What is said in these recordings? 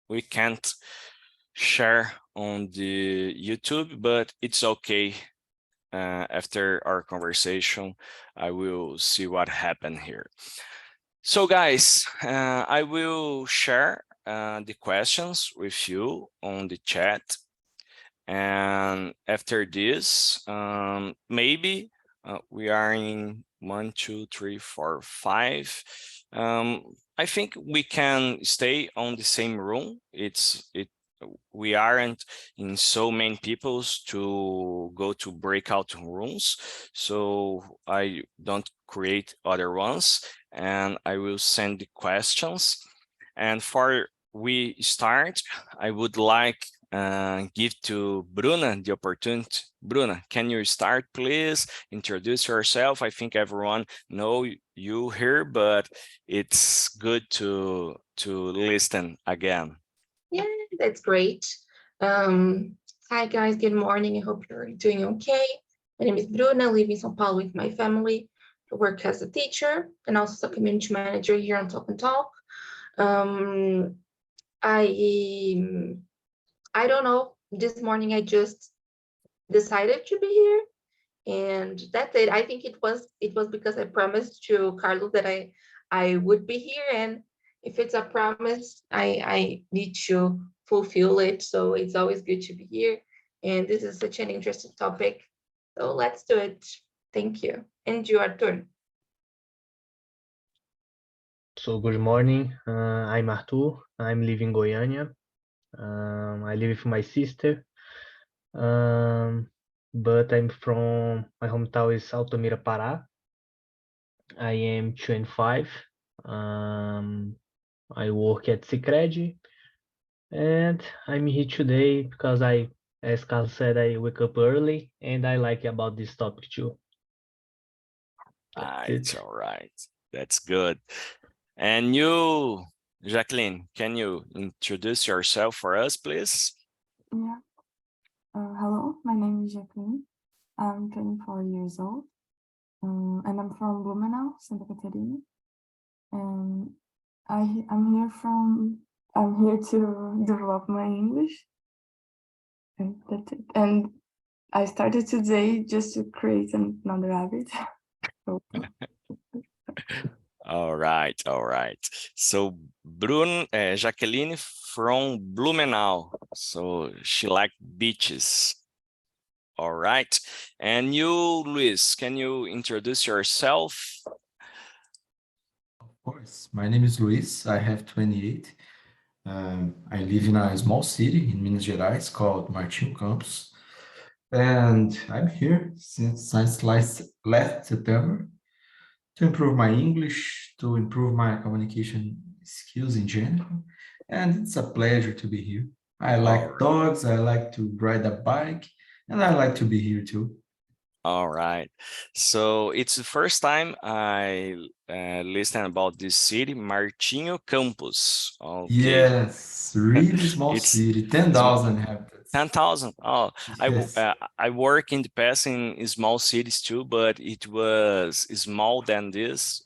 we can't share on the YouTube, but it's okay. After our conversation, I will see what happened here. So guys, I will share the questions with you on the chat. And after this, maybe we are in 1, 2, 3, 4, 5. I think we can stay on the same room. We aren't in so many peoples to go to breakout rooms, so I don't create other ones, and I will send the questions. And for we start, I would like give to Bruna the opportunity. Bruna, can you start, please? Introduce yourself. I think everyone know you here, but it's good to listen again. Yeah, that's great. Hi guys, good morning. I hope you're doing okay. My name is Bruna. I live in Sao Paulo with my family. I work as a teacher and also as a community manager here on TALKNTALK. I don't know. This morning I just decided to be here, and that's it. I think it was because I promised to Carlos that I would be here, and if it's a promise, I need to fulfill it. So it's always good to be here, and this is such an interesting topic. So let's do it. Thank you. And your turn. So good morning. I'm Arthur. I'm living in Goiânia. I live with my sister. But I'm from my hometown is Altamira, Pará. I am 25. I work at Sicredi, and I'm here today because as Carlos said, I wake up early, and I like about this topic too. It's all right. That's good. And you, Jacqueline, can you introduce yourself for us, please? Yeah. Hello, my name is Jacqueline. I'm 24 years old, and I'm from Blumenau, Santa Catarina. And I'm here to develop my English. And that's it. And I started today just to create another habit. So. All right, all right. So Jacqueline from Blumenau. So she likes beaches. All right. And you, Luis, can you introduce yourself? Of course. My name is Luis. I have 28. I live in a small city in Minas Gerais called Martinho Campos. And I'm here since last September to improve my English, to improve my communication skills in general. And it's a pleasure to be here. I like dogs, I like to ride a bike, and I like to be here too. All right. So it's the first time I listen about this city, Martinho Campos. Okay. Yes, really small city, 10,000 inhabitants. 10,000. Oh, yes. I work in the past in small cities too, but it was small than this,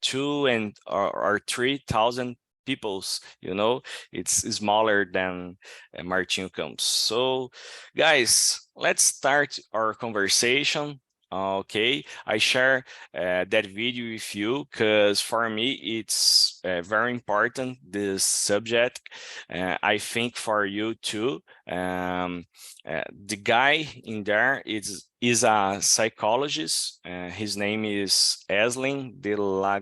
2 or 3,000 peoples. It's smaller than Martinho Campos. So, guys, let's start our conversation. Okay, I share that video with you because for me it's very important, this subject. I think for you too. The guy in there is a psychologist. His name is Eslin de la.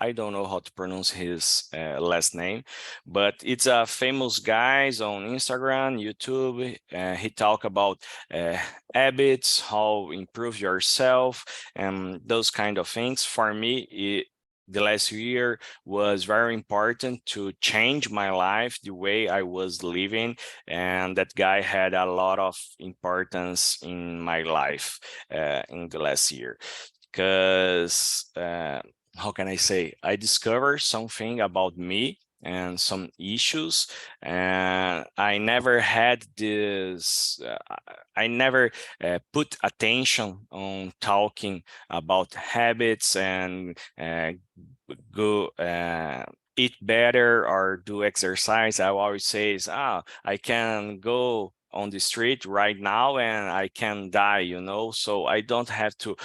I don't know how to pronounce his last name, but it's a famous guy on Instagram, YouTube. He talk about habits, how improve yourself, and those kind of things. For me, the last year was very important to change my life, the way I was living, and that guy had a lot of importance in my life in the last year, because how can I say, I discovered something about me and some issues, and I never had this, I never put attention on talking about habits and eat better or do exercise, I always say, I can go on the street right now and I can die, you know, so I don't have to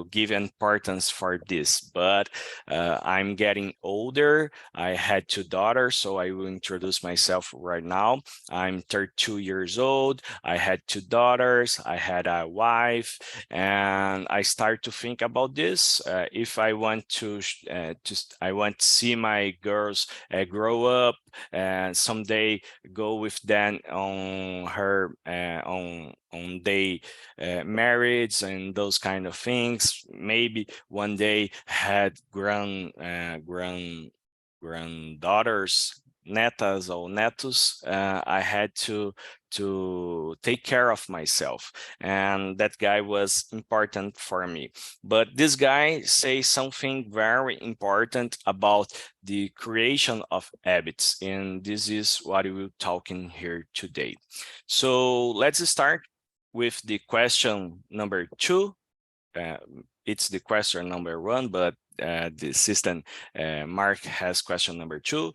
give importance for this. But I'm getting older. I had 2 daughters, so I will introduce myself right now. I'm 32 years old. I had 2 daughters. I had a wife, and I start to think about this. If I want to I want to see my girls grow up and someday go with them on her on they marriage and those kind of things. Maybe one day had granddaughters, netas or netos. I had to take care of myself, and that guy was important for me. But this guy says something very important about the creation of habits, and this is what we will talking here today. So let's start with the question number 2. It's the question number 1, but the assistant Mark has question number 2.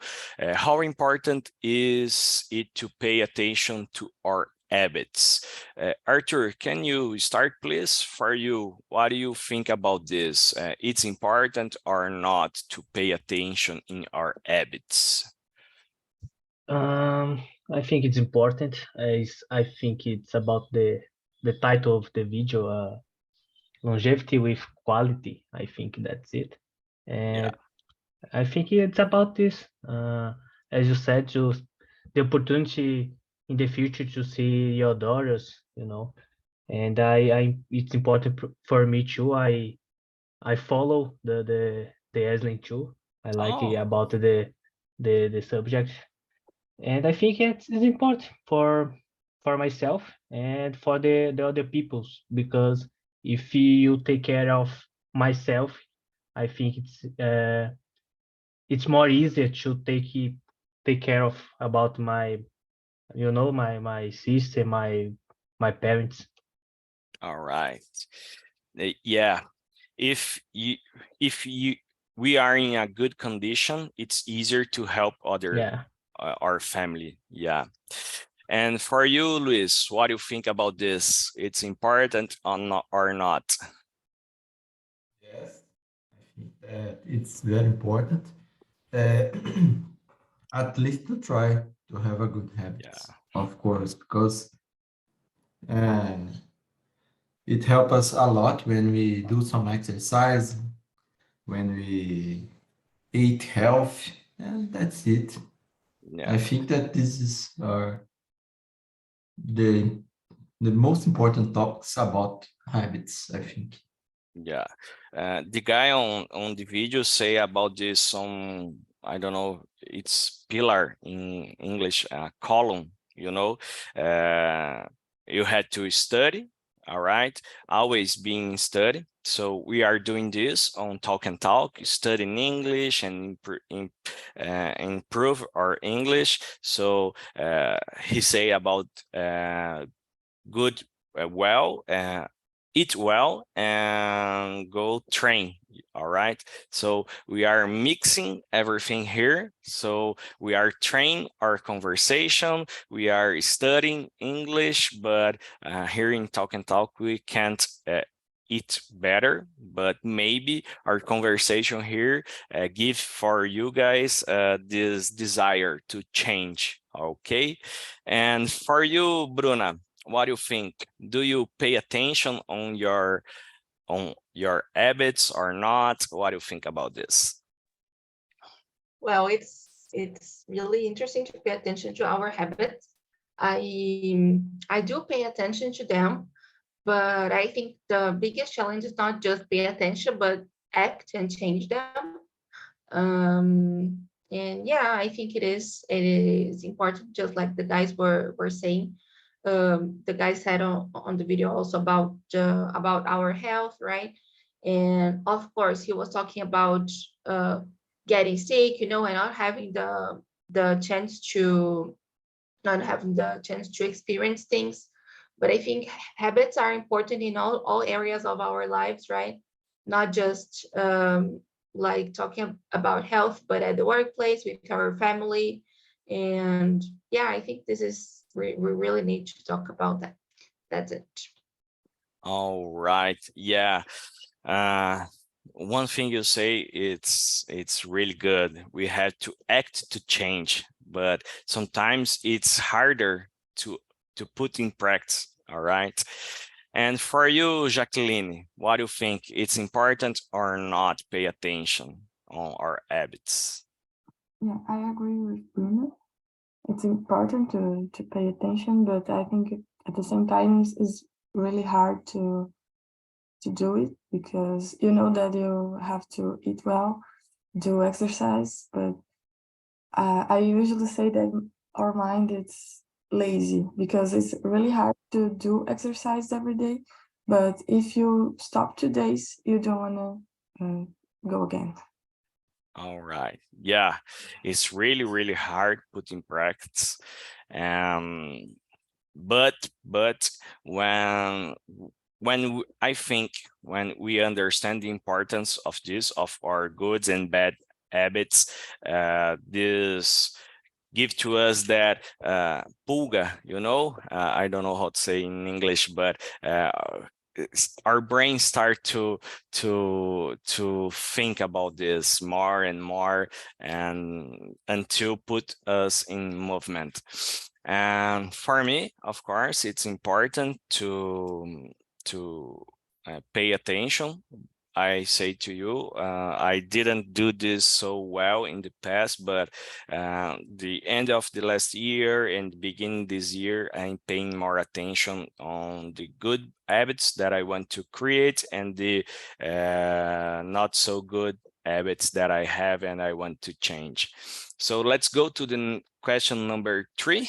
How important is it to pay attention to our habits? Arthur, can you start, please? For you, what do you think about this? It's important or not to pay attention in our habits? I think it's important. I think it's about the title of the video, longevity with quality. I think that's it. And I think it's about this. As you said, the opportunity in the future to see your daughters, you know. And it's important for me too. I follow the Eslen too. I like it about the subject, and I think it's important for myself and for the other peoples, because if you take care of myself, I think it's more easier to take care of about my, you know, my sister, my parents. All right. Yeah. If we are in a good condition, it's easier to help other our family. Yeah. And for you, Luis, what do you think about this? It's important or not? Yes, I think that it's very important. At least to try to have a good habits, of course, because it helps us a lot when we do some exercise, when we eat health, and that's it. Yeah. I think that this is the most important topics about habits, I think. Yeah. The guy on the video say about this I don't know, it's pillar in English, column, you know. You had to study, all right, always being study. So we are doing this on Talk and Talk, studying English and improve our English. So he say about good, eat well and go train. All right, so we are mixing everything here. So we are training our conversation, we are studying English, but here in Talk and Talk we can't eat better, but maybe our conversation here give for you guys this desire to change. Okay, and for you, Bruna, what do you think? Do you pay attention on your habits or not? What do you think about this? Well, it's really interesting to pay attention to our habits. I do pay attention to them, but I think the biggest challenge is not just pay attention, but act and change them. And yeah, I think it is important, just like the guys were saying. The guy said on the video also about our health, right? And of course, he was talking about getting sick, you know, and not having the chance to experience things. But I think habits are important in all areas of our lives, right? Not just like talking about health, but at the workplace with our family. And yeah, I think this is, we really need to talk about that. That's it. All right. Yeah. One thing you say, it's really good. We have to act to change, but sometimes it's harder to put in practice. All right. And for you, Jacqueline, what do you think? It's important or not pay attention on our habits? Yeah, I agree with Bruno. It's important to pay attention, but I think at the same time is really hard to do it, because you know that you have to eat well, do exercise, but I usually say that our mind is lazy, because it's really hard to do exercise every day. But if you stop 2 days, you don't want to go again. All right. Yeah, it's really, really hard put in practice. But I think when we understand the importance of this, of our goods and bad habits, this give to us that pulga, you know, I don't know how to say in English, but our brains start to think about this more and more, and until put us in movement. And for me, of course, it's important to pay attention. I say to you, I didn't do this so well in the past, but the end of the last year and beginning this year, I'm paying more attention on the good habits that I want to create and the not so good habits that I have and I want to change. So let's go to the question number 3.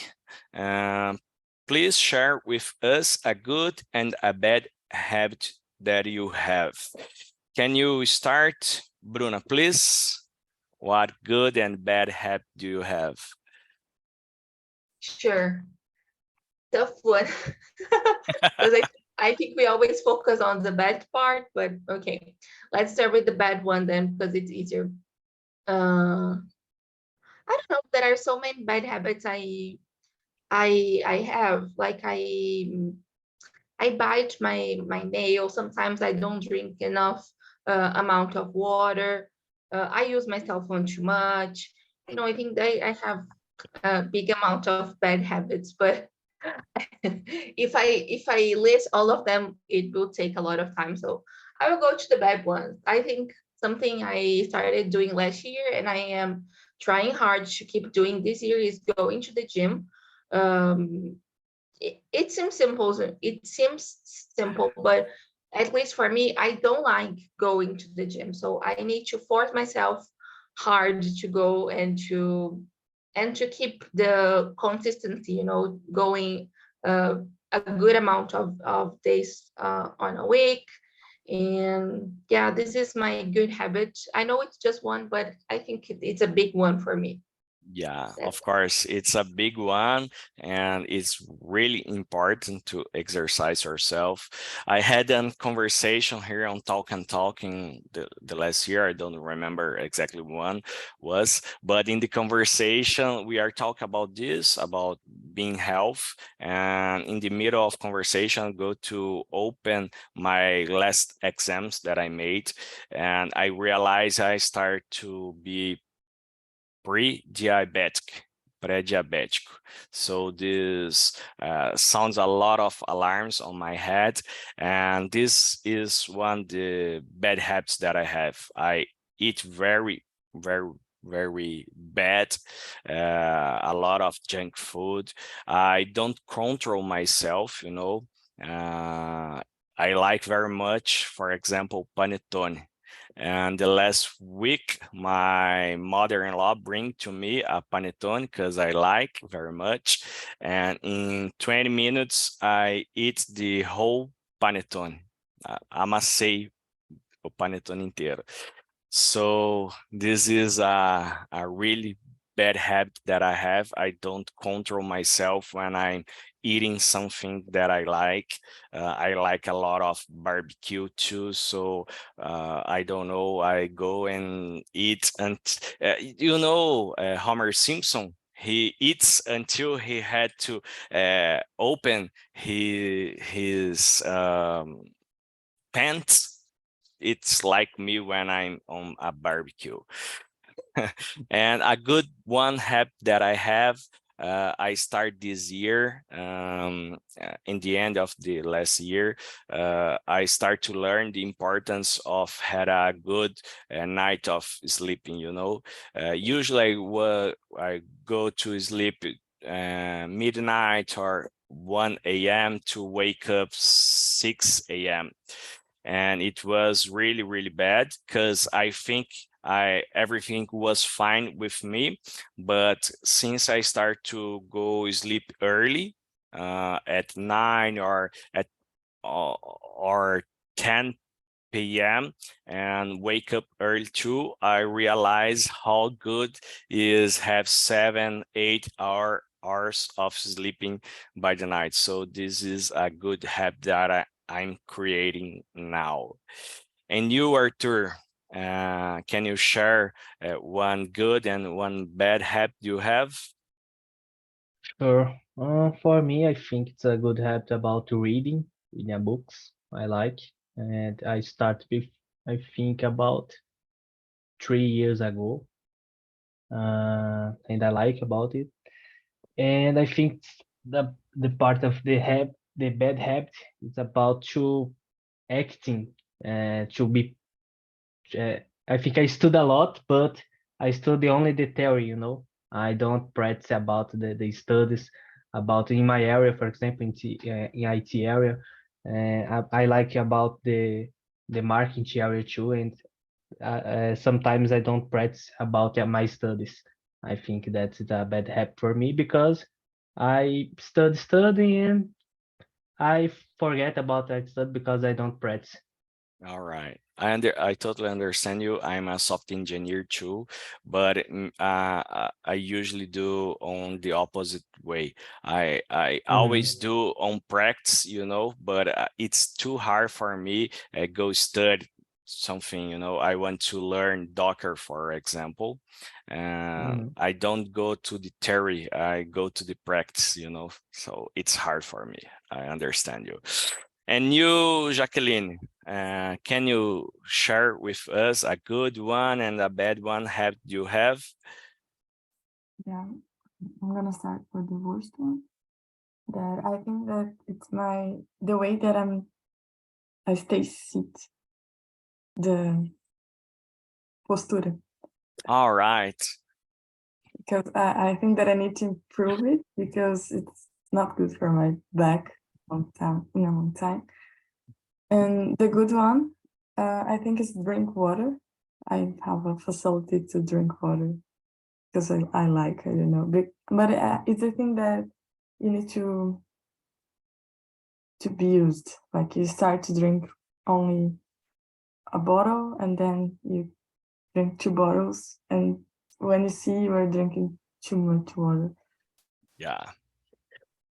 Please share with us a good and a bad habit that you have. Can you start, Bruna, please? What good and bad habit do you have? Sure. Tough one. Because I think we always focus on the bad part, but okay. Let's start with the bad one then, because it's easier. I don't know, there are so many bad habits I have. Like I bite my nail. Sometimes I don't drink enough amount of water. I use my cell phone too much. You know, I think I have a big amount of bad habits, but if I list all of them, it will take a lot of time. So I will go to the bad ones. I think something I started doing last year and I am trying hard to keep doing this year is going to the gym. Um, it seems simple. It seems simple, but at least for me, I don't like going to the gym. So I need to force myself hard to go and to keep the consistency, you know, going a good amount of days on a week. And yeah, this is my good habit. I know it's just one, but I think it's a big one for me. Yeah, of course, it's a big one, and it's really important to exercise yourself. I had a conversation here on Talk and Talk in the last year. I don't remember exactly when was, but in the conversation, we are talking about this, about being health. And in the middle of conversation, go to open my last exams that I made, and I realized I start to be pré-diabético. So this sounds a lot of alarms on my head, and this is one of the bad habits that I have. I eat very, very, very bad, a lot of junk food. I don't control myself, you know. I like very much, for example, panettone. And the last week, my mother-in-law bring to me a panettone because I like very much. And in 20 minutes, I eat the whole panettone. Amassei o panetone inteiro. So this is a really bad habit that I have. I don't control myself when I'm eating something that I like. I like a lot of barbecue too, so I don't know, I go and eat, and Homer Simpson, he eats until he had to open his pants. It's like me when I'm on a barbecue. And a good one habit that I have, I start this year, in the end of the last year, I start to learn the importance of had a good night of sleeping, usually I go to sleep midnight or 1 a.m. to wake up 6 a.m. And it was really, really bad, because I think everything was fine with me. But since I start to go sleep early, at 9 or 10 p.m. and wake up early too, I realize how good is have 7-8 hours of sleeping by the night. So this is a good habit that I'm creating now. And you, Arthur, can you share one good and one bad habit you have? Sure. For me, I think it's a good habit about reading books I like. And I start with, I think, about 3 years ago. And I like about it. And I think the part of the bad habit is about to acting, to be. I think I study a lot, but I study only the theory. I don't practice about the studies about in my area, for example, in IT area. I like about the marketing area too, and sometimes I don't practice about my studies. I think that's a bad habit for me, because I study and I forget about that study because I don't practice. All right. I totally understand you. I'm a software engineer too, but I usually do on the opposite way. I always do on practice, but it's too hard for me go study something, I want to learn Docker, for example. I don't go to the theory, I go to the practice, so it's hard for me. I understand you. And you, Jacqueline, can you share with us a good one and a bad one have you have? Yeah, I'm gonna start with the worst one. That I think that it's the way that I sit, the postura. All right. Because I think that I need to improve it, because it's not good for my back in a long time. And the good one, I think, is drink water. I have a facility to drink water because I don't know, but it's a thing that you need to be used. Like, you start to drink only a bottle, and then you drink 2 bottles, and when you see you are drinking too much water. Yeah.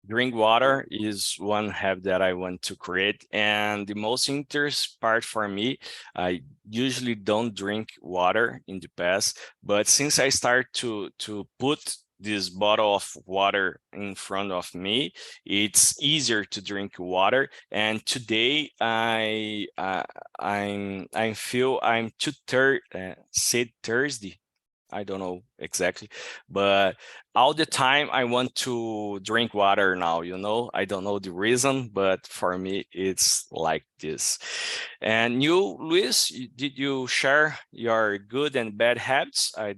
Drink water is one habit that I want to create. And the most interesting part for me, I usually don't drink water in the past, but since I start to put this bottle of water in front of me, it's easier to drink water. And today I feel I'm too thirsty. I don't know exactly, but all the time I want to drink water now, I don't know the reason, but for me, it's like this. And you, Luis, did you share your good and bad habits? I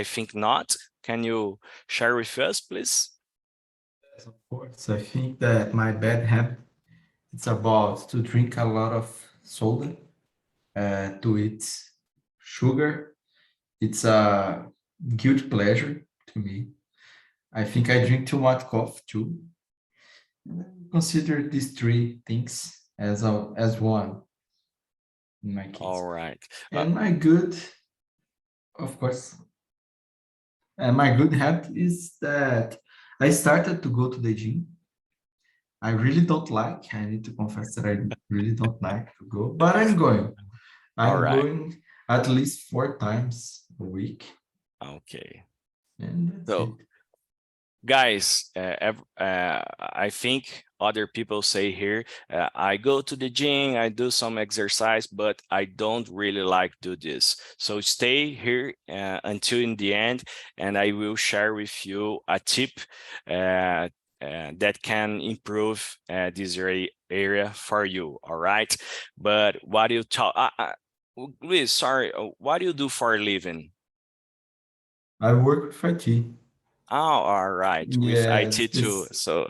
think not. Can you share with us, please? Yes, of course. I think that my bad habit, it's about to drink a lot of soda, to eat sugar. It's a guilty pleasure to me. I think I drink too much coffee too. Consider these 3 things as one in my case. All right. And my good, of course, and my good habit is that I started to go to the gym. I really don't like, I need to confess that I really don't like to go, but I'm going. All I'm right. going at least 4 times a week, Okay. and that's it. So, guys, I think other people say here, I go to the gym, I do some exercise, but I don't really like do this. So stay here until in the end, and I will share with you a tip that can improve this area for you. All right. But what do you talk? Luis, sorry, what do you do for a living? I work with IT. Oh, all right, with Yeah, IT too. So,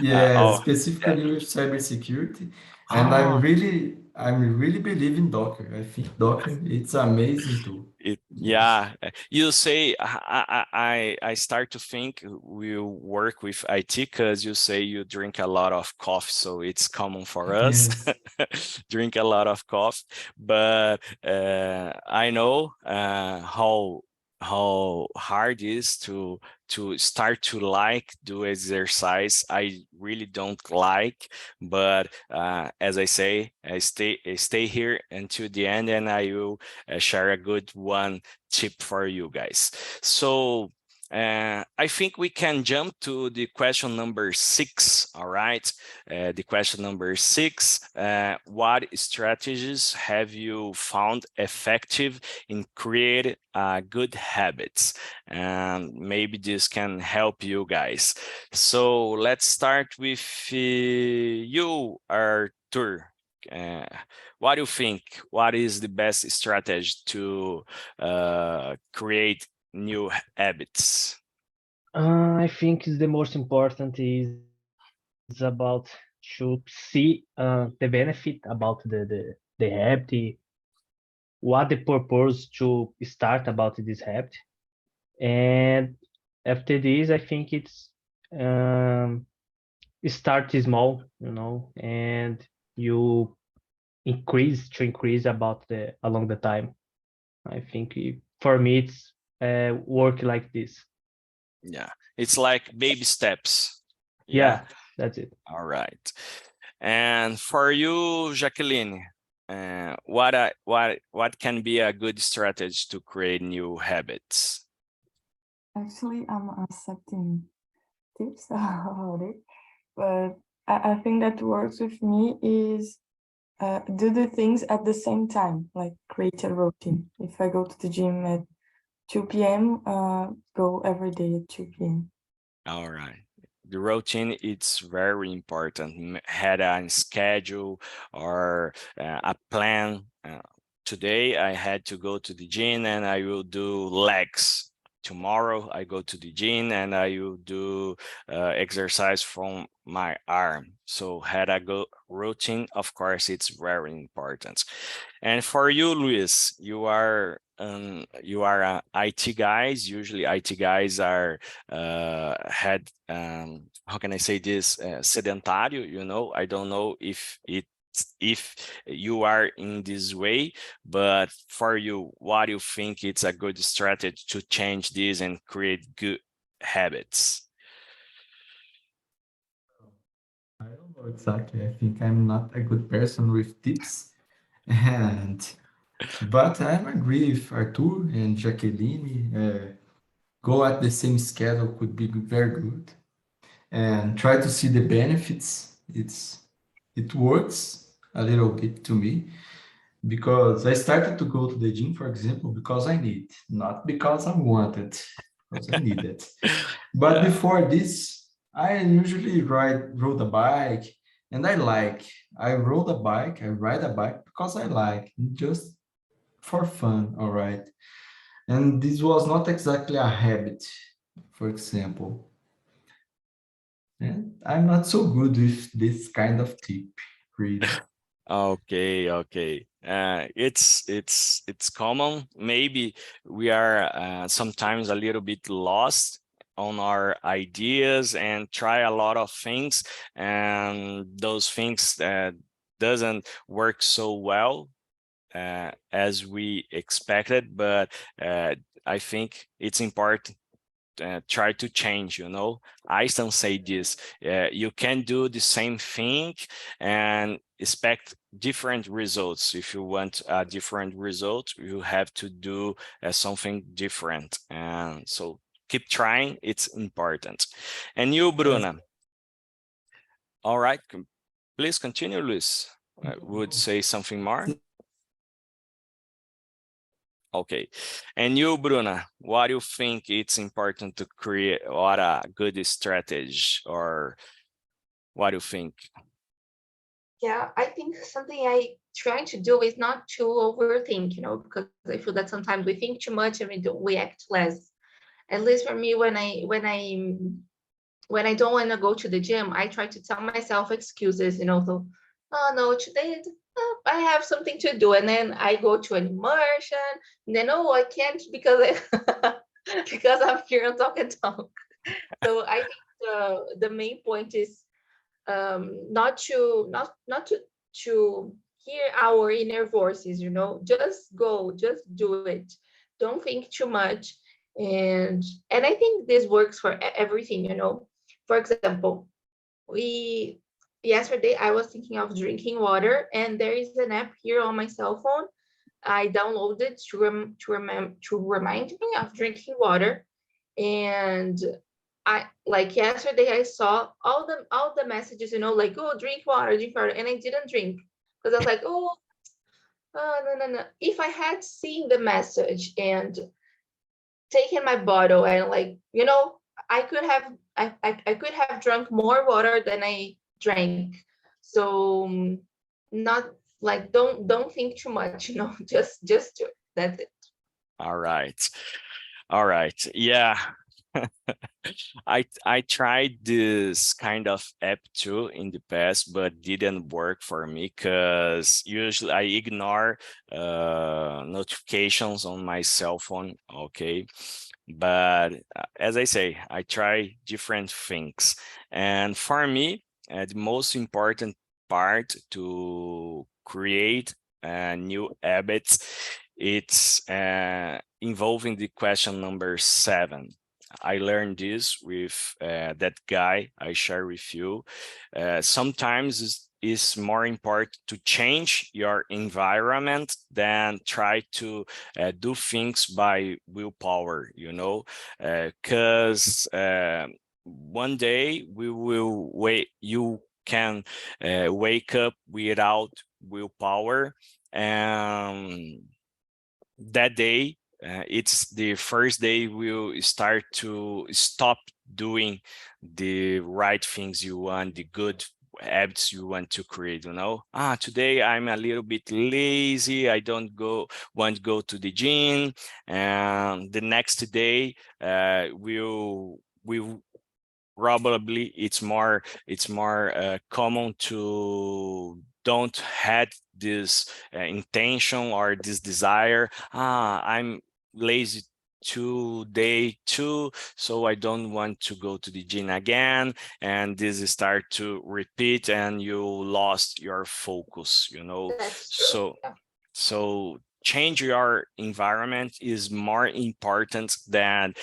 yeah, oh, specifically with cybersecurity. And oh, I'm really believe in Docker. I think Docker, it's amazing tool. Yes. yeah. You say I start to think we work with IT because you say you drink a lot of coffee, so it's common for us Yes. drink a lot of coffee. But I know how hard it is to start to like do exercise. I really don't like, but as I say, I stay here until the end, and I will share a good one tip for you guys. So I think we can jump to the question number 6. All right. The question number 6, what strategies have you found effective in creating good habits? And maybe this can help you guys. So let's start with you, Arthur. Uh, what do you think? What is the best strategy to create new habits? I think the most important is about to see the benefit about the habit, what the purpose to start about this habit, and after this, I think it's start small, and you increase about the along the time. I think for me it's work like this. Yeah, it's like baby steps. Yeah, that's it. All right. And for you, Jacqueline, what can be a good strategy to create new habits? Actually, I'm accepting tips about it, but I think that works with me is do the things at the same time, like create a routine. If I go to the gym at 2 p.m., go every day at 2 p.m. All right. The routine, it's very important. Had a schedule or a plan. Today I had to go to the gym and I will do legs. Tomorrow I go to the gym and I will do exercise from my arm. So had a go routine, of course, it's very important. And for you, Luis, you are a IT guys. Usually IT guys are had how can I say this, sedentário, I don't know if you are in this way, but for you, what do you think it's a good strategy to change this and create good habits? I don't know exactly. I think I'm not a good person with tips. And but I'm agree with Arthur and Jacqueline. Go at the same schedule could be very good, and try to see the benefits. It works a little bit to me because I started to go to the gym, for example, because I need, not because I wanted, because I need it. But Yeah. before this, I usually rode a bike, and I rode a bike, I ride a bike because I like, just for fun, all right. And this was not exactly a habit, for example. And I'm not so good with this kind of tip, really. Okay. It's common. Maybe we are sometimes a little bit lost on our ideas and try a lot of things, and those things doesn't work so well as we expected. But I think it's important try to change, you know. Einstein said this, you can do the same thing and expect different results. If you want a different result, you have to do something different. And so keep trying, it's important. And you, Bruna? All right, please continue, Luis. Would say something more? Okay. And you, Bruna, what do you think it's important to create? What a good strategy, or what do you think? Yeah, I think something I try to do is not to overthink, you know, because I feel that sometimes we think too much and we act less. At least for me, when I don't want to go to the gym, I try to tell myself excuses, you know, so, oh no, today I have something to do. And then I go to an immersion, and then, oh, I can't because because I'm here on Talk and Talk. So I think the main point is not to hear our inner voices, you know, just go, just do it. Don't think too much. And I think this works for everything, you know. For example, we yesterday I was thinking of drinking water, and there is an app here on my cell phone. I downloaded to remind me of drinking water. And I, like, yesterday I saw all the messages, you know, like, oh, drink water, and I didn't drink because I was like, oh, no. If I had seen the message and taken my bottle and, like, you know, I could have drunk more water than I drank. So not like, don't think too much, you know, just do it. That's it. All right. All right. Yeah. I tried this kind of app too in the past, but didn't work for me because usually I ignore notifications on my cell phone. Okay. But as I say, I try different things. And for me, the most important part to create new habits, it's involving the question number 7. I learned this with that guy I share with you. Sometimes it's more important to change your environment than try to do things by willpower, you know, because one day you can wake up without willpower, and that day it's the first day we'll start to stop doing the right things you want, the good habits you want to create, you know. Today I'm a little bit lazy, I don't want to go to the gym, and the next day we'll probably it's more common to don't had this intention or this desire. I'm lazy today too, so I don't want to go to the gym again, and this start to repeat and you lost your focus, you know. That's true. So change your environment is more important than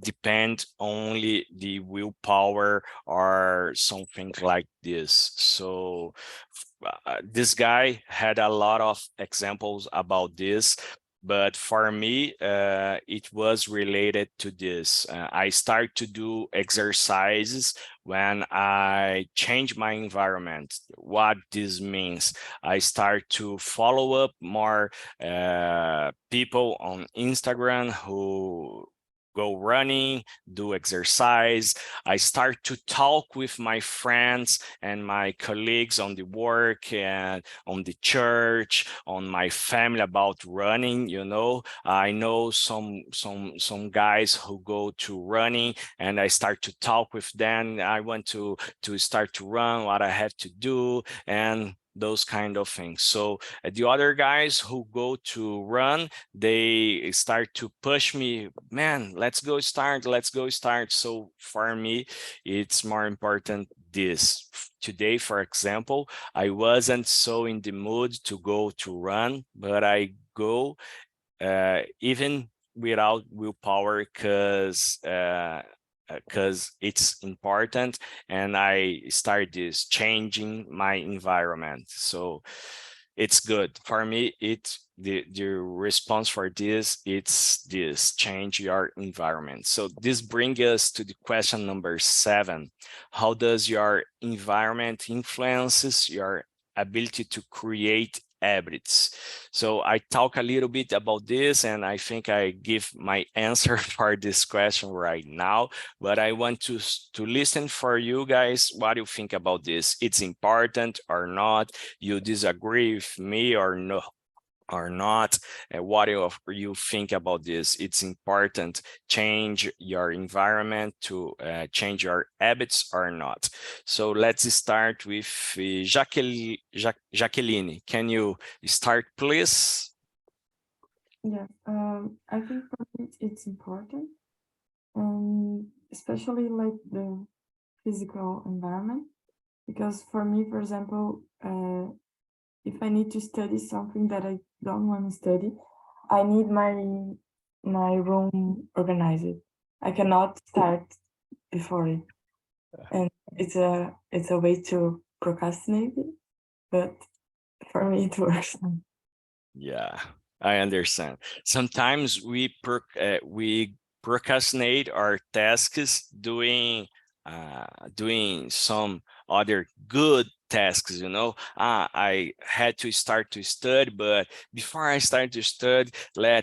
depend only the willpower or something like this. So this guy had a lot of examples about this, but for me, it was related to this. I start to do exercises when I change my environment. What this means, I start to follow up more people on Instagram who go running, do exercise. I start to talk with my friends and my colleagues on the work and on the church, on my family about running. You know, I know some guys who go to running, and I start to talk with them. I want to start to run, what I have to do, and those kind of things. So the other guys who go to run, they start to push me, man, let's go start. So for me, it's more important this. Today, for example, I wasn't so in the mood to go to run, but I go even without willpower, because it's important, and I start this changing my environment. So it's good for me. The response for this, it's this: change your environment. So this brings us to the question number 7. How does your environment influences your ability to create habits? So I talk a little bit about this, and I think I give my answer for this question right now, but I want to listen for you guys. What do you think about this? It's important or not? You disagree with me or no? Or not? What do you think about this? It's important, change your environment to change your habits or not? So let's start with Jaqueline. Can you start, please? Yeah, I think for me it's important, especially like the physical environment, because for me, for example, if I need to study something that I don't want to study, I need my room organized. I cannot start before it, and it's a way to procrastinate it, but for me it works. Yeah, I understand. Sometimes we procrastinate our tasks doing some other good tasks, you know. I had to start to study, but before I start to study, I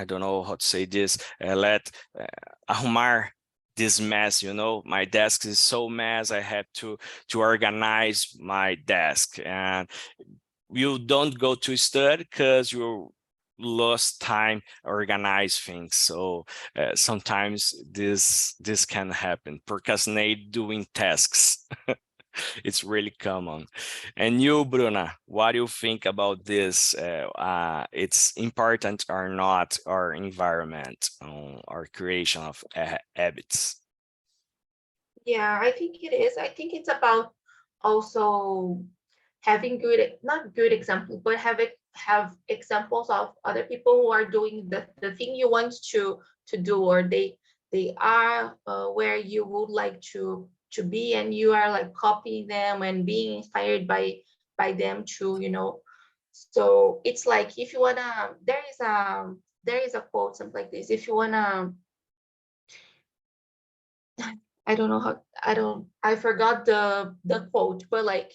don't know how to say this, arrumar this mess, you know. My desk is so mess, I have to organize my desk. And you don't go to study because you lost time organize things. So sometimes this can happen, procrastinate doing tasks. It's really common. And you, Bruna, what do you think about this? It's important or not, our environment, our creation of habits? Yeah, I think it is. I think it's about also having good, not good examples, but have examples of other people who are doing the thing you want to do, or they are where you would like to be, and you are like copying them and being inspired by them too, you know. So it's like, if you wanna, there is a quote, something like this: if you wanna, I don't know how, I forgot the quote, but like,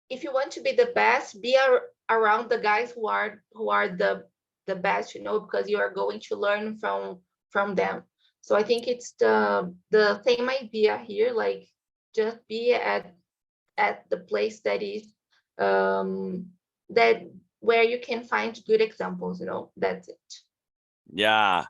if you want to be the best, be around the guys who are the best, you know, because you are going to learn from them. So I think it's the same idea here, like, just be at the place that is that where you can find good examples, you know. That's it. Yeah,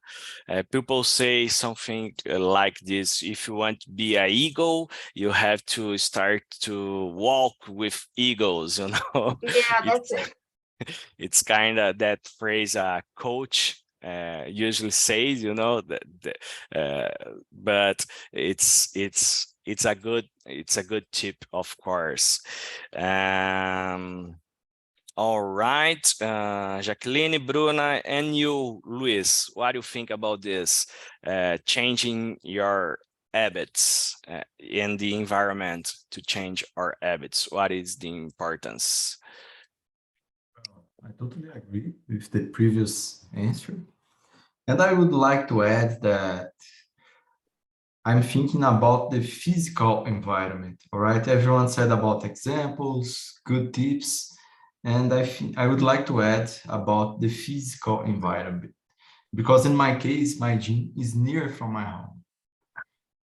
people say something like this: if you want to be an eagle, you have to start to walk with eagles, you know. Yeah, that's it's it. it's kind of that phrase a coach usually says, you know, but it's a good tip, of course. All right, Jacqueline, Bruna, and you, Luis, what do you think about this? Changing your habits in the environment to change our habits. What is the importance? I totally agree with the previous answer. And I would like to add that I'm thinking about the physical environment, all right? Everyone said about examples, good tips, and I would like to add about the physical environment, because in my case, my gym is near from my home.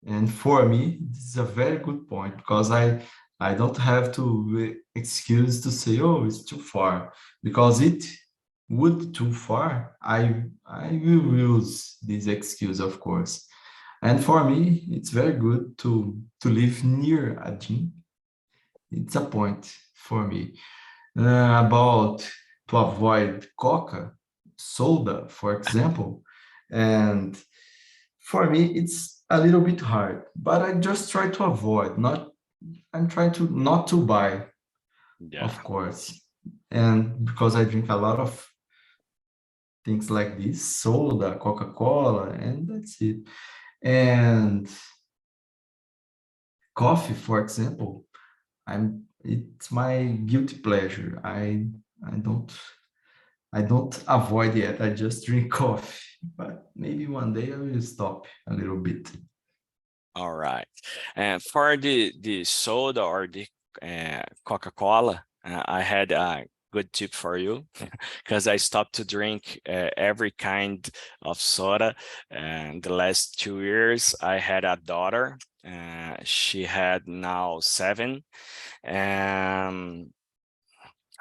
And for me, this is a very good point, because I don't have to excuse to say, oh, it's too far, because it would too far, I will use this excuse, of course. And for me, it's very good to live near a gym. It's a point for me. About to avoid Coca, soda, for example. And for me, it's a little bit hard, but I just try to avoid, I'm trying to not to buy, Yeah. of course. And because I drink a lot of things like this, soda, Coca-Cola, and that's it. And coffee, for example, it's my guilty pleasure. I don't avoid it. I just drink coffee, but maybe one day I will stop a little bit. All right. And for the soda or the Coca-Cola, I had a good tip for you because I stopped to drink every kind of soda. And the last 2 years, I had a daughter. She had now 7, and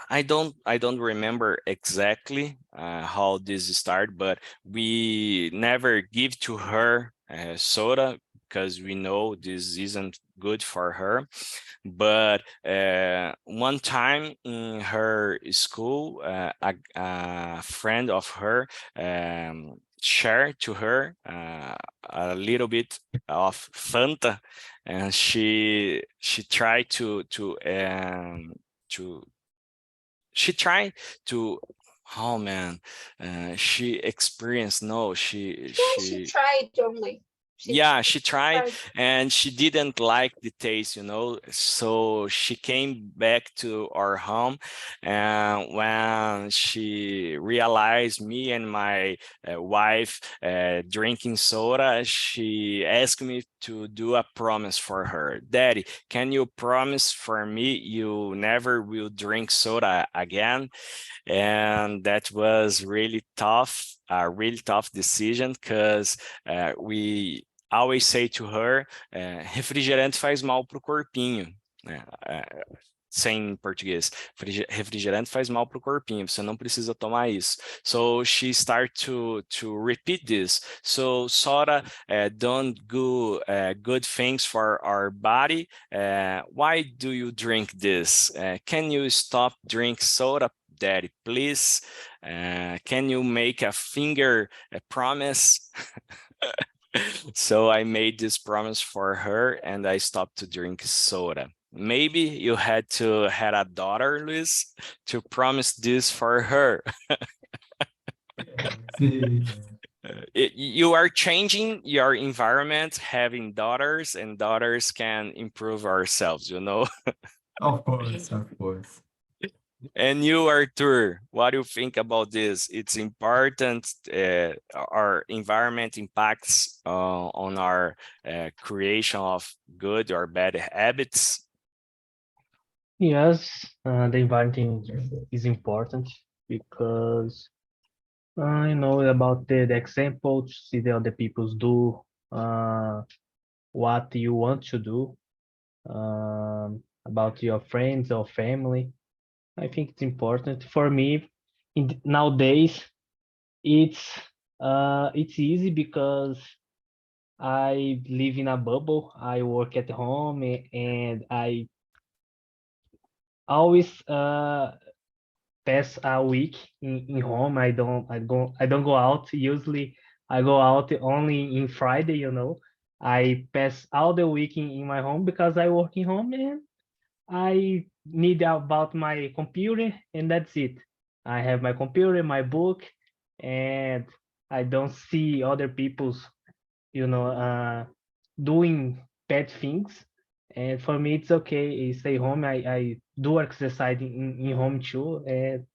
I don't remember exactly how this started, but we never give to her soda because we know this isn't good for her. But one time in her school, a friend of her shared to her a little bit of Fanta, and she tried to she tried to oh man she experienced no Yeah, she tried only. yeah, she tried tried. and she didn't like the taste, you know. So she came back to our home, and when she realized me and my wife drinking soda, she asked me to do a promise for her. Daddy, can you promise for me you never will drink soda again? And that was really tough, a really tough decision because we always say to her, refrigerante faz mal pro corpinho, né? Sem em português, refrigerante faz mal pro corpinho, você não precisa tomar isso. So she started to repeat this. So soda don't do good things for our body. Why do you drink this? Can you stop drink soda, Daddy, please? Can you make a promise? So I made this promise for her and I stopped to drink soda. Maybe you had to had a daughter, Luis, to promise this for her. You are changing your environment, having daughters, and daughters can improve ourselves, you know. Of course, of course. And you, Arthur, what do you think about this? It's important. Our environment impacts on our creation of good or bad habits. Yes, the environment is important because I know about the example to see the other people's do what you want to do about your friends or family. I think it's important for me. Nowadays, it's easy because I live in a bubble. I work at home and I always pass a week in home. I don't go out. Usually I go out only in Friday, you know. I pass all the week in my home because I work in home and I need about my computer and that's it. I have my computer, my book, and I don't see other people's, you know, doing bad things. And for me, it's okay. I stay home. I do exercise in home too. And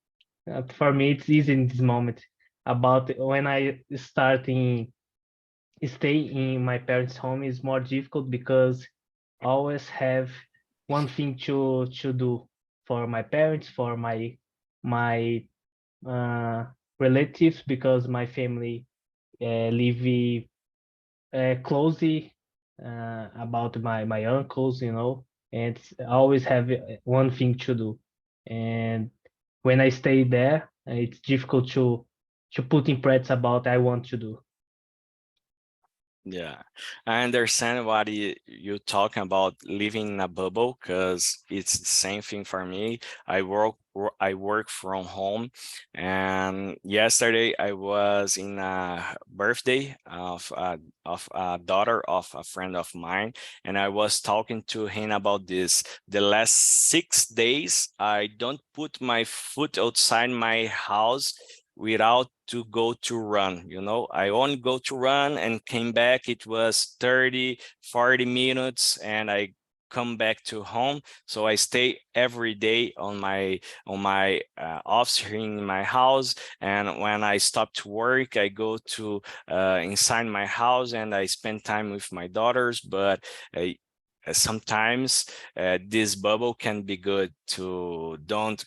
for me, it's easy in this moment. About when I stay in my parents' home is more difficult because I always have one thing to do for my parents, for my relatives, because my family live closely about my uncles, you know, and I always have one thing to do. And when I stay there, it's difficult to put in practice about I want to do. Yeah, I understand what you're talking about living in a bubble because it's the same thing for me. I I work from home. And yesterday I was in a birthday of a daughter of a friend of mine, and I was talking to him about this. The last 6 days, I don't put my foot outside my house without to go to run. I only go to run and came back. It was 30-40 minutes, and I come back to home. So I stay every day on my office here in my house. And when I stop to work, I go to inside my house and I spend time with my daughters. But sometimes this bubble can be good to don't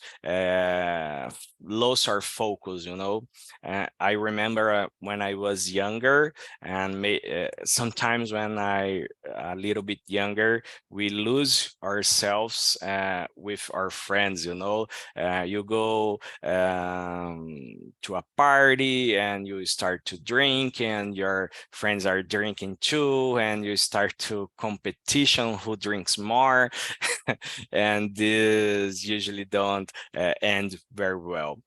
lose our focus. I remember when I was younger, and sometimes when I a little bit younger, we lose ourselves with our friends. You go to a party and you start to drink, and your friends are drinking too, and you start to competition who drinks more. And this usually don't end very well.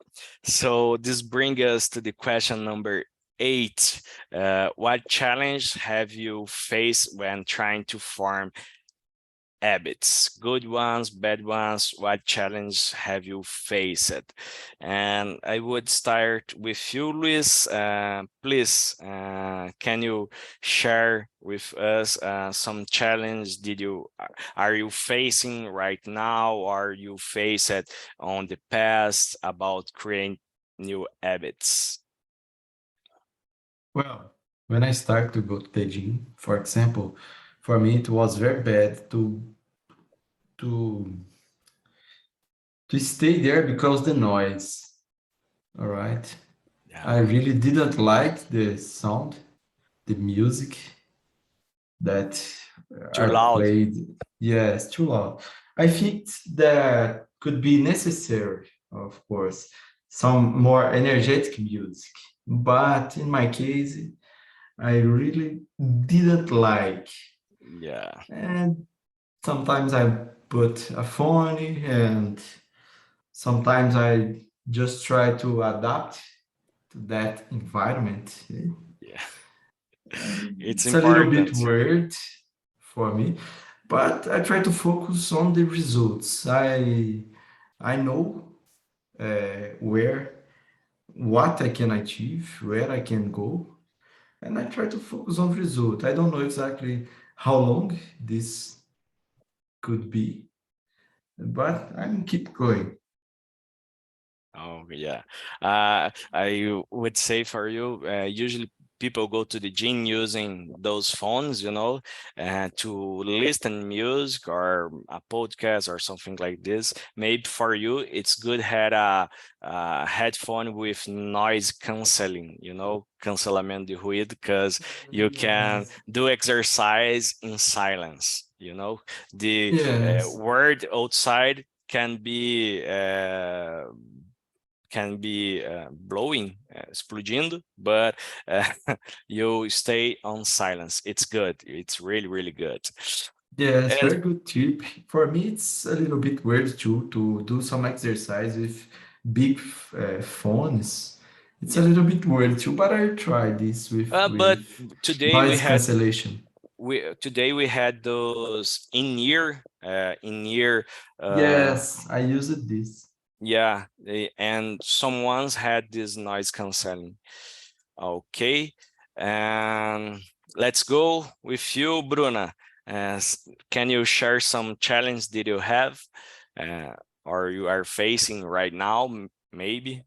So this brings us to the question number 8. What challenge have you faced when trying to form habits? Good ones, bad ones? What challenge have you faced? And I would start with you, Luis. Please, can you share with us some challenge are you facing right now, or you face it on the past about creating new habits? Well, when I start to go to the gym, for example, for me it was very bad to to stay there because the noise. All right. I Yeah. really didn't like the sound, the music that Too are loud. played. Yes, too loud. I think that could be necessary, of course, some more energetic music. But in my case, I really didn't like. Yeah. And sometimes I put a phone and sometimes I just try to adapt to that environment. Yeah. It's It's a little bit important. weird for me, but I try to focus on the results. I know where what I can achieve, where I can go, and I try to focus on result. I don't know exactly how long this could be, but I'm keep going. Oh, yeah. I would say for you, usually people go to the gym using those phones, to listen music or a podcast or something like this. Maybe for you, it's good had a headphone with noise canceling, cancelamento de ruído, because you can Yes. do exercise in silence. The Yes. word outside can be blowing, explodindo, but you stay on silence. It's good. It's really, really good. Yes, And very good tip. For me, it's a little bit weird too to do some exercise with big phones. It's a yeah, little bit weird too, but I try this but with today we noise had cancellation. those in ear Yes, I used this. yeah, and someone's had this noise canceling. Okay, and let's go with you, Bruna. Can you share some challenge that you have, uh, or you are facing right now, maybe?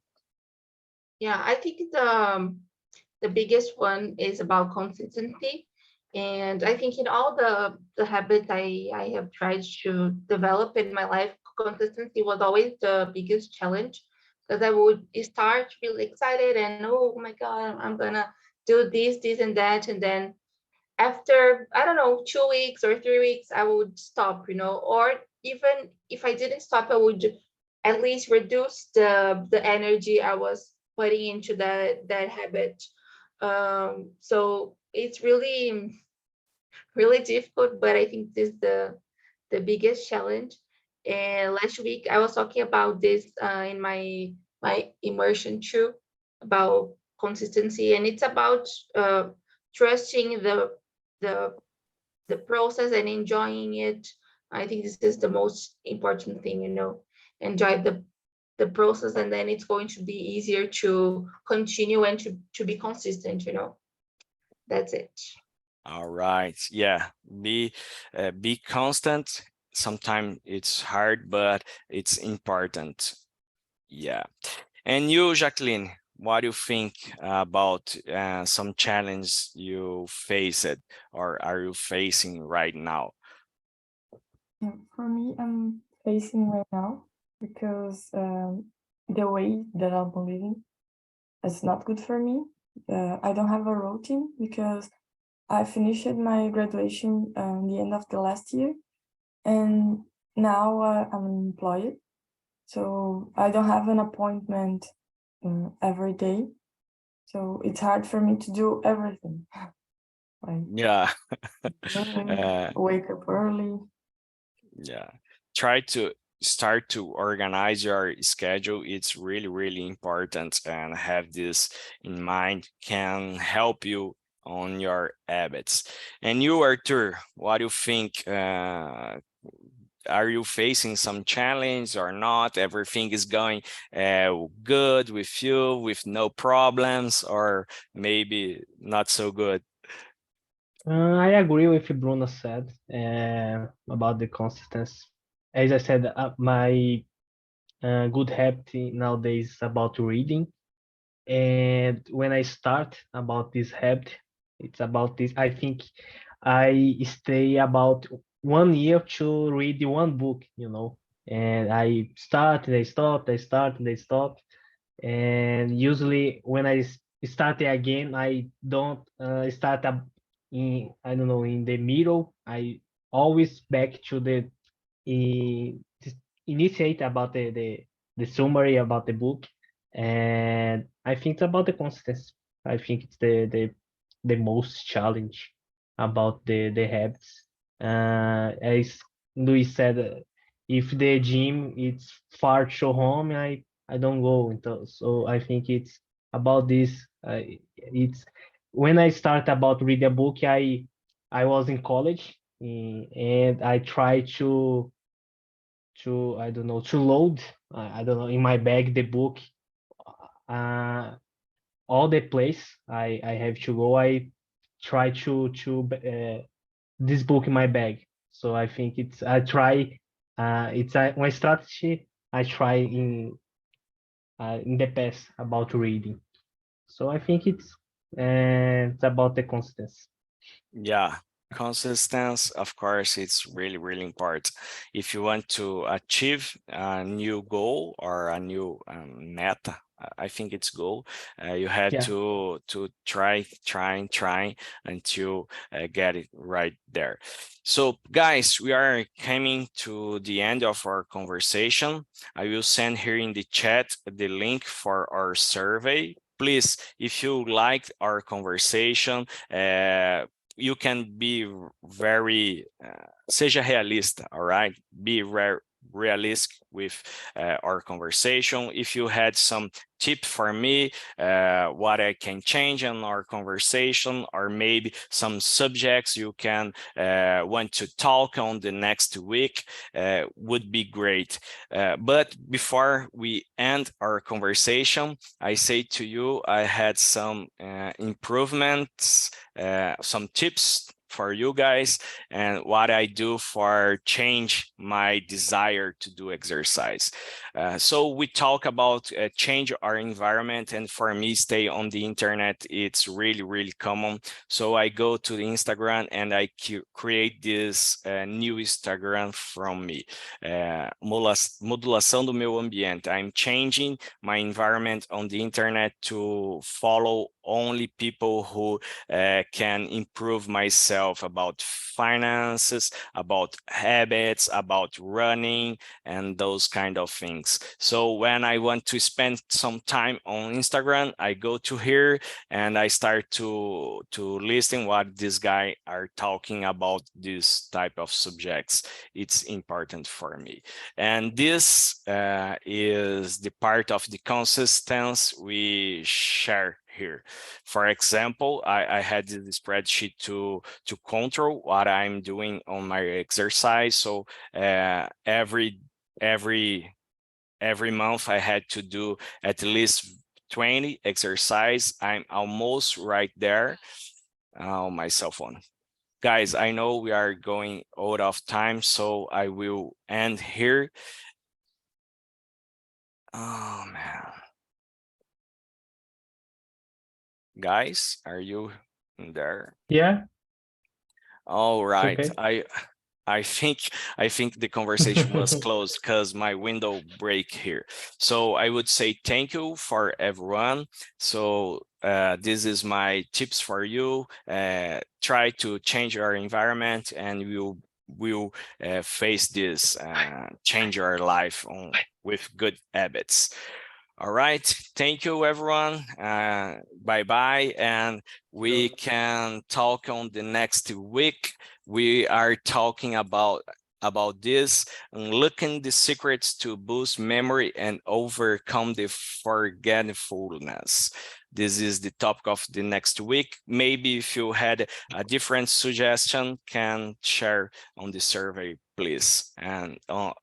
Yeah, I think the biggest one is about consistency. And I think in all the habits I have tried to develop in my life, consistency was always the biggest challenge, because I would start really excited and, oh my God, I'm gonna do this and that. And then after, I don't know, 2 weeks or 3 weeks, I would stop, or even if I didn't stop, I would at least reduce the energy I was putting into that habit. So it's really, really difficult, but I think this is the biggest challenge. And last week I was talking about this in my immersion too, about consistency, and it's about trusting the process and enjoying it. I think this is the most important thing, enjoy the process, and then it's going to be easier to continue and to be consistent. That's it. All right. Yeah. Be constant. Sometimes it's hard, but it's important. Yeah. And you, Jacqueline, what do you think about some challenge you faced or are you facing right now? Yeah, for me, I'm facing right now because the way that I'm living is not good for me. I don't have a routine because I finished my graduation the end of the last year, and now I'm employed. So I don't have an appointment every day. So it's hard for me to do everything. Like Yeah. wake up early. Yeah. Try to start to organize your schedule. It's really, really important, and have this in mind can help you on your habits. And you, Arthur, what do you think? Are you facing some challenge or not? Everything is going good with you, with no problems, or maybe not so good? I agree with what Bruno said about the consistency. As I said, my good habit nowadays is about reading. And when I start about this habit, it's about this. I think I stay about 1 year to read one book, and I start and I stop, I start and I stop. And usually when I start again, I don't start up in, I don't know, in the middle. I always back to the just initiate about the summary about the book, and I think it's about the consistency. I think it's the most challenge about the habits. As Luis said, if the gym it's far to home, I don't go into. So I think it's about this. It's when I start about read a book, I was in college, and I try to I don't know, to load I don't know, in my bag the book, uh all the place I have to go. I try to this book in my bag. So I think it's I try it's my strategy. I try in the past about reading. So I think it's about the consistency. Yeah, consistency, of course, it's really, really important. If you want to achieve a new goal or a new meta, I think it's goal, you have Yeah. to try until get it right there. So guys, we are coming to the end of our conversation. I will send here in the chat the link for our survey. Please, if you liked our conversation, you can be very seja realista, all right? Be realistic with our conversation. If you had some tip for me, what I can change in our conversation, or maybe some subjects you can want to talk on the next week, would be great. But before we end our conversation, I say to you, I had some improvements, some tips for you guys, and what I do for change my desire to do exercise. So we talk about change our environment, and for me, stay on the internet, it's really, really common. So I go to the Instagram and I create this new Instagram from me. Modulação do meu ambiente. I'm changing my environment on the internet to follow only people who can improve myself about finances, about habits, about running, and those kind of things. So when I want to spend some time on Instagram, I go to here and I start to listen what this guy are talking about this type of subjects. It's important for me. And this is the part of the consistency we share here. For example, I had the spreadsheet to control what I'm doing on my exercise. So every month I had to do at least 20 exercise. I'm almost right there on my cell phone. Guys, I know we are going out of time, so I will end here. Oh man. Guys, are you there? Yeah, All it's right. okay. I think the conversation was closed because my window break here. So I would say thank you for everyone. So this is my tips for you. Try to change your environment and you will face this, change your life with good habits. All right. Thank you, everyone. Bye-bye. And we can talk on the next week. We are talking about this, unlocking the secrets to boost memory and overcome the forgetfulness. This is the topic of the next week. Maybe if you had a different suggestion, can share on the survey, please. And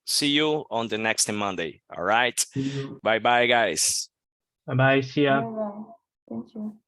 see you on the next Monday. All right. See you. Bye-bye, guys. Bye-bye. See ya. Bye bye. Thank you.